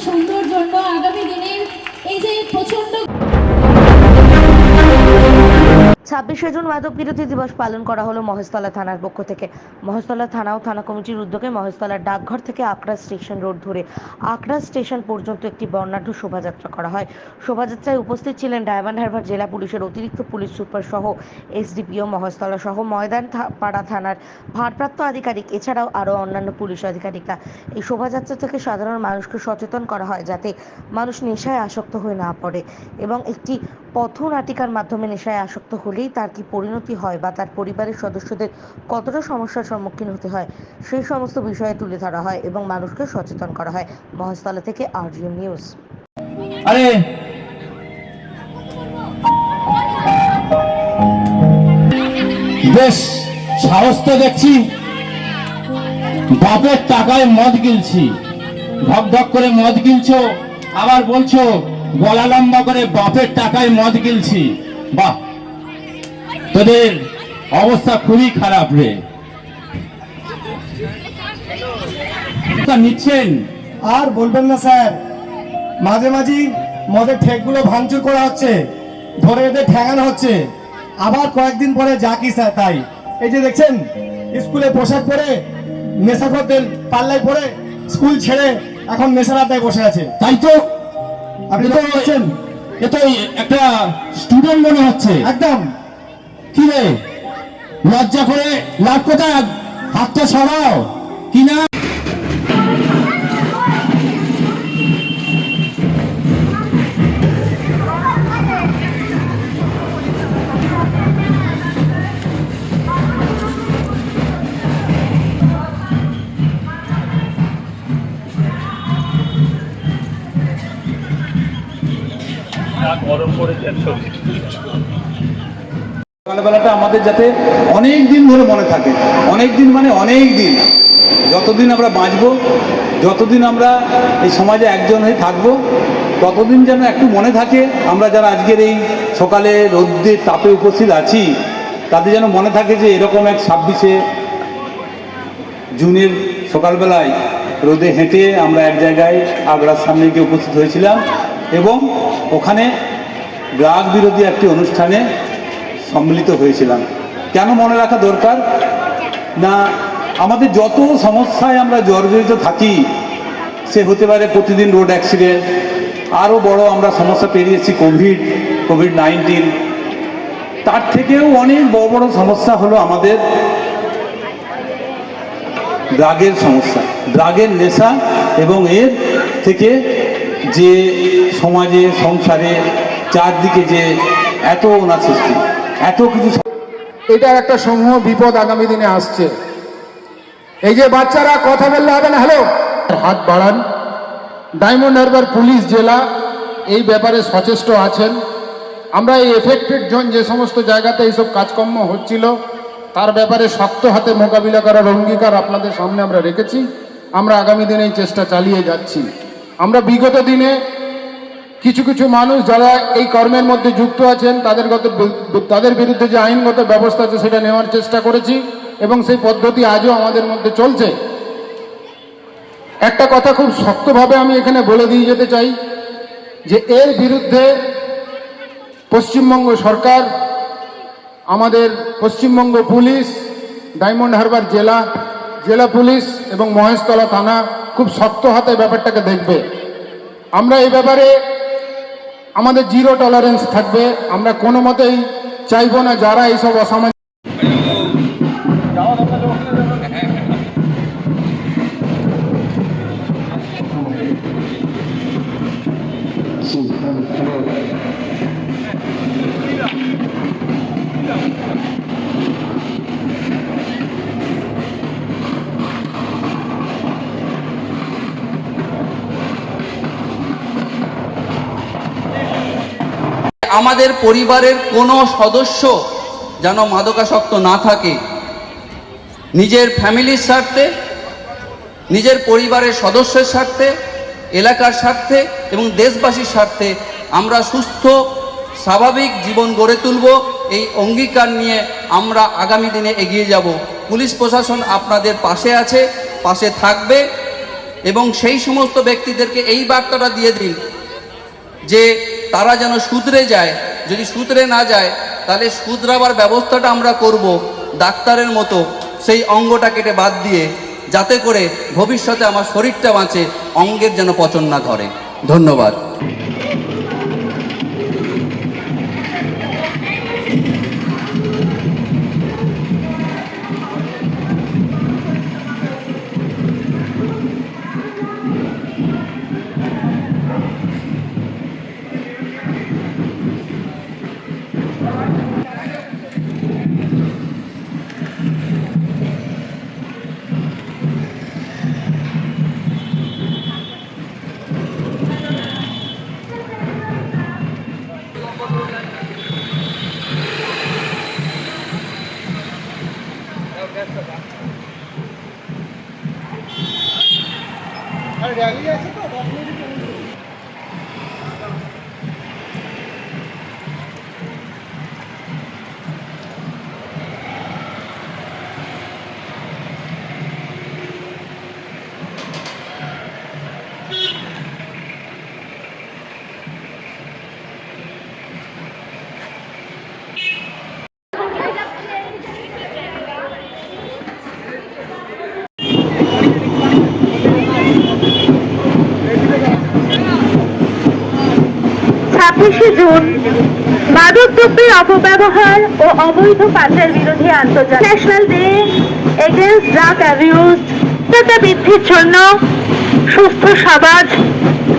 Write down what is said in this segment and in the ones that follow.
সুন্দর জন্য আগামী দিনের এই যে প্রচন্ড 26শে জুন মাদক বিরোধী দিবস পালন করা হলো মহেশতলা থানার পক্ষ থেকে। মহেশতলা থানা ও থানা কমিটির উদ্যোগে মহেশতলার ডাকঘর থেকে আকরা স্টেশন রোড ধরে আকরা স্টেশন পর্যন্ত একটি বর্ণাঢ্য শোভাযাত্রা করা হয়। শোভাযাত্রায় উপস্থিত ছিলেন ডায়মন্ড হারবার জেলা পুলিশের অতিরিক্ত পুলিশ সুপার সহ এসডিপিও মহেশতলা সহ ময়দান পাড়া থানার ভারপ্রাপ্ত আধিকারিক, এছাড়াও আরও অন্যান্য পুলিশ আধিকারিকরা। এই শোভাযাত্রা থেকে সাধারণ মানুষকে সচেতন করা হয় যাতে মানুষ নেশায় আসক্ত হয়ে না পড়ে এবং একটি পথনাটিকার মাধ্যমে নেশায় আসক্ত হলেই তার কি পরিণতি হয় বা তার পরিবারের সদস্যদের কতটা সমস্যার সম্মুখীন হতে হয় সেই সমস্ত বিষয়ে তুলে ধরা হয় এবং মানুষকে সচেতন করা হয়। মহেশতলা থেকে আরজিএম নিউজ। আরে বেশ সাহস তো দেখছি, বাপের টাকায় মদ গিলছি, ধক ধক করে মদ গিলছো, আবার বলছো গলা লম্বা করে বাপের টাকায় মদ গিলছি। বাহ, তোদের অবস্থা খুবই খারাপ রে। নিচ্ছেন আর বলবেন না স্যার, মাঝে মাঝে মদের ঠেকগুলো ভাঙচুর করা হচ্ছে, ধরে এদের ঠেঙানো হচ্ছে, আবার কয়েকদিন পরে যা কি স্যার তাই। এই যে দেখছেন স্কুলে পোশাক পরে নেশাখোরদের পাল্লায় পরে স্কুল ছেড়ে এখন নেশার আড্ডায় বসে আছে। তাই তো, আপনি তো দেখছেন, এ তো একটা স্টুডেন্ট মনে হচ্ছে একদম। কি রে, লজ্জা করে লাভ কোথায়? হাতটা সরাও কি না। সকালবেলাটা আমাদের যাতে অনেক দিন ধরে মনে থাকে, অনেক দিন মানে অনেক দিন, যতদিন আমরা বাঁচব, যতদিন আমরা এই সমাজে একজন হয়ে থাকবো, ততদিন যেন একটু মনে থাকে। আমরা যারা আজকের এই সকালে রোদ্রের তাপে উপস্থিত আছি তাদের যেন মনে থাকে যে এরকম এক 26শে জুনের সকালবেলায় রোদে হেঁটে আমরা এক জায়গায় আগ্রার সামনে গিয়ে উপস্থিত হয়েছিলাম এবং ওখানে ড্রাগ বিরোধী একটি অনুষ্ঠানে সম্মিলিত হয়েছিলাম। কেন মনে রাখা দরকার না, আমাদের যত সমস্যায় আমরা জর্জরিত থাকি, সে হতে পারে প্রতিদিন রোড অ্যাক্সিডেন্ট, আরও বড় আমরা সমস্যা পেরিয়েছি কোভিড-19, তার থেকেও অনেক বড় বড় সমস্যা হলো আমাদের ড্রাগের সমস্যা, ড্রাগের নেশা এবং এর থেকে যে সমাজে সংসারে চারদিকে যে এত না সৃষ্টি, এত কিছু, এটার একটা সমূহ বিপদ আগামী দিনে আসছে। এই যে বাচ্চারা কথা বললে হবে না, হ্যালো, হাত বাড়ান। ডায়মন্ড হারবার পুলিশ জেলা এই ব্যাপারে সচেষ্ট আছেন। আমরা এই এফেক্টেড জোন যে সমস্ত জায়গাতে এইসব কাজকর্ম হচ্ছিল তার ব্যাপারে শক্ত হাতে মোকাবিলা করার অঙ্গীকার আপনাদের সামনে আমরা রেখেছি। আমরা আগামী দিনে এই চেষ্টা চালিয়ে যাচ্ছি। আমরা বিগত দিনে কিছু কিছু মানুষ যারা এই কর্মের মধ্যে যুক্ত আছেন তাদের বিরুদ্ধে যে আইনগত ব্যবস্থা আছে সেটা নেওয়ার চেষ্টা করেছি এবং সেই পদ্ধতি আজও আমাদের মধ্যে চলছে। একটা কথা খুব শক্তভাবে আমি এখানে বলে দিয়ে যেতে চাই যে এর বিরুদ্ধে পশ্চিমবঙ্গ সরকার, আমাদের পশ্চিমবঙ্গ পুলিশ, ডায়মন্ড হারবার জেলা পুলিশ এবং মহেশতলা থানা খুব শক্ত হাতে ব্যাপারটাকে দেখবে। আমরা এই ব্যাপারে আমাদের জিরো টলারেন্স থাকবে। আমরা কোনো মতেই চাইবো না যারা এইসব অসামাজিক আমাদের পরিবারের কোনো সদস্য যেন মাদকাসক্ত না থাকে। নিজের ফ্যামিলির স্বার্থে, নিজের পরিবারের সদস্যের স্বার্থে, এলাকার স্বার্থে এবং দেশবাসীর স্বার্থে আমরা সুস্থ স্বাভাবিক জীবন গড়ে তুলব। এই অঙ্গীকার নিয়ে আমরা আগামী দিনে এগিয়ে যাব। পুলিশ প্রশাসন আপনাদের পাশে আছে, পাশে থাকবে এবং সেই সমস্ত ব্যক্তিদেরকে এই বার্তাটা দিয়ে দিন যে তারা যেন শুধরে যায়। যদি শুধরে না যায় তাহলে শুধরাবার ব্যবস্থাটা আমরা করব ডাক্তারের মতো, সেই অঙ্গটা কেটে বাদ দিয়ে, যাতে করে ভবিষ্যতে আমার শরীরটা বাঁচে, অঙ্গের যেন পচন না ধরে। ধন্যবাদ। জুন মাদকদ্রব্যের অপব্যবহার ও অবৈধ পাচার বিরোধী আন্তর্জাতিক national day against drug abuse বৃদ্ধির জন্য সুস্থ সমাজ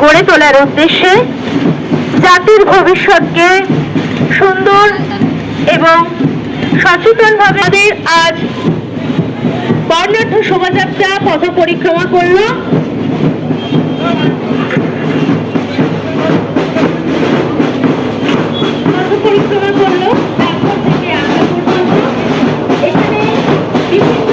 গড়ে তোলার উদ্দেশ্যে জাতির ভবিষ্যৎকে সুন্দর এবং সচেতনভাবে আমাদের আজ বর্ণাঢ্য শোভাযাত্রা পথ পরিক্রমা করল। পরিক্রমা করলো তারপর থেকে আসা পর্যন্ত এখানে বিভিন্ন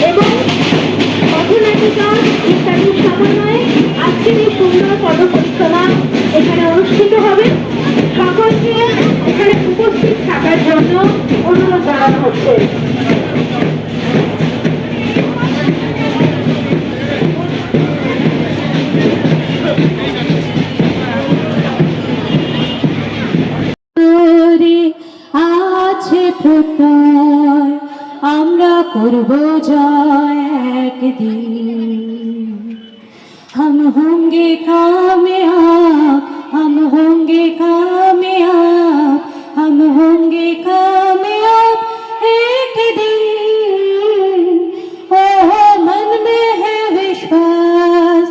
এবং পথনাটিকা ইত্যাদির সমন্বয়ে আজকের এই সুন্দর পথ পরিক্রমা এখানে অনুষ্ঠিত হবে। সকলকে এখানে উপস্থিত থাকার জন্য অনুরোধ জানানো হচ্ছে। আছে প্রত্যয় আমরা করব জয় একদিন, हम होंगे कामयाब, हम होंगे कामयाब, हम होंगे कामयाब एक दिन। ओह मन में है विश्वास,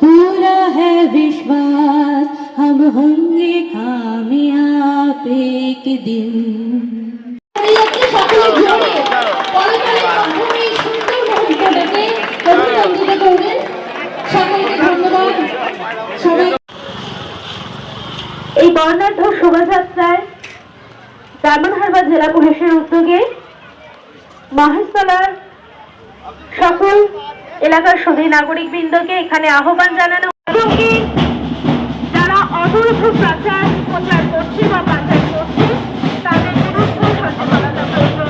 पूरा है विश्वास, हम होंगे कामयाब एक दिन। এই বর্ণাঢ্য শোভাযাত্রায় ডায়মন্ড হারবার জেলা পুলিশের উদ্যোগে মহেশতলার সকল এলাকার সুধী নাগরিকবৃন্দকে এখানে আহ্বান জানানো, যারা অবৈধ প্রচার করছে বা পাচার করছে তাদের বিরুদ্ধে সচেতনতা প্রয়োজন।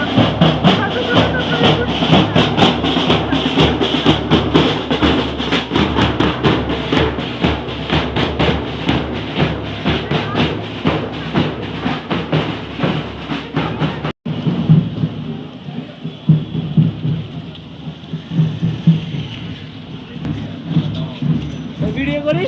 ভিডিও করি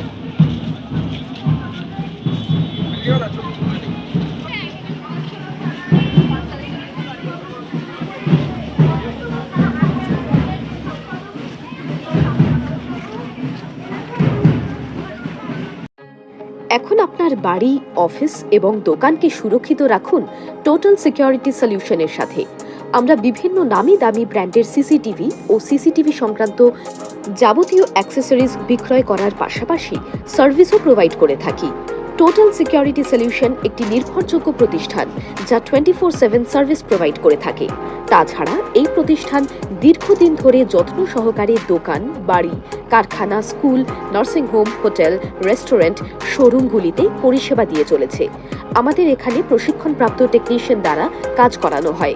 এখন আপনার বাড়ি, অফিস এবং দোকানকে সুরক্ষিত রাখুন টোটাল সিকিউরিটি সলিউশনের সাথে। আমরা বিভিন্ন নামি দামি ব্র্যান্ডের সিসিটিভি ও সিসিটিভি সংক্রান্ত যাবতীয় অ্যাক্সেসরিজ বিক্রয় করার পাশাপাশি সার্ভিসও প্রোভাইড করে থাকি। টোটাল সিকিউরিটি সলিউশন একটি নির্ভরযোগ্য প্রতিষ্ঠান যা 24/7 সার্ভিস প্রোভাইড করে থাকে। তাছাড়া এই প্রতিষ্ঠান দীর্ঘদিন ধরে যত্ন সহকারে দোকান, বাড়ি, কারখানা, স্কুল, নার্সিংহোম, হোটেল, রেস্টুরেন্ট, শোরুমগুলিতে পরিষেবা দিয়ে চলেছে। আমাদের এখানে প্রশিক্ষণপ্রাপ্ত টেকনিশিয়ান দ্বারা কাজ করানো হয়।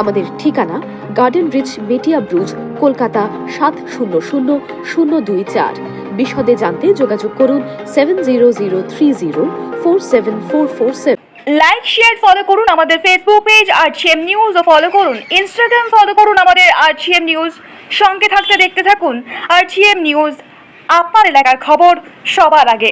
আমাদের ঠিকানা গার্ডেন রিচ, মেটিয়া ব্রুজ, কলকাতা 700024। বিশদে জানতে যোগাযোগ করুন 7003047447। লাইক শেয়ার ফলো করুন আমাদের ফেসবুক পেজ RGM নিউজ ও ফলো করুন ইনস্টাগ্রাম ফলো করুন আমাদের RGM নিউজ। সঙ্গে থাকতে দেখতে থাকুন RGM নিউজ, আপনার এলাকার খবর সবার আগে।